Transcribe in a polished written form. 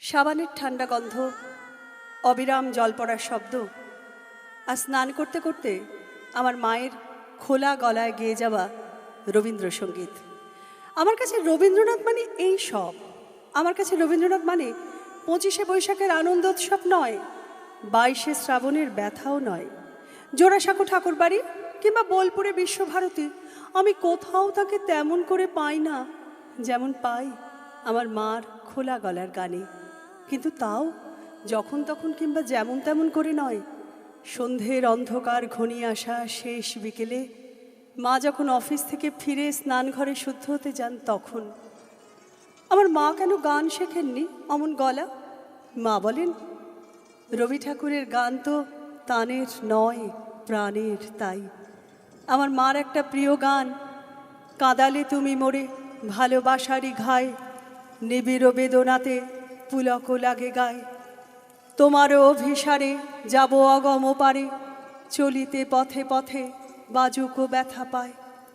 সাবানের ঠান্ডা গন্ধ, অবিরাম জল পড়ার শব্দ, আর স্নান করতে করতে আমার মায়ের খোলা গলায় গেয়ে যাওয়া রবীন্দ্রসঙ্গীত। আমার কাছে রবীন্দ্রনাথ মানে এই সব। আমার কাছে রবীন্দ্রনাথ মানে 25শে বৈশাখের আনন্দোৎসব নয়, 22শে শ্রাবণের ব্যথাও নয়, জোড়াসাঁকো ঠাকুরবাড়ি কিংবা বোলপুরে বিশ্বভারতী। আমি কোথাও তাকে তেমন করে পাই না যেমন পাই আমার মার খোলা গলার গানে। কিন্তু তাও যখন তখন কিংবা যেমন তেমন করে নয়, সন্ধ্যের অন্ধকার ঘনিয়ে আসা শেষ বিকেলে মা যখন অফিস থেকে ফিরে স্নানঘরে শুদ্ধ হতে যান, তখন আমার মা কেন গান শেখেননি অমন গলা? মা বলেন, রবি ঠাকুরের গান তো তানের নয়, প্রাণের। তাই আমার মার একটা প্রিয় গান, কাঁদালে তুমি মোরে ভালোবাসারই ঘায়, নিবিড় বেদনাতে পুলক লাগে গায়, তোমারও অভিসারে যাব অগম পারে, চলিতে পথে পথে বাজুকো ব্যথা পায়।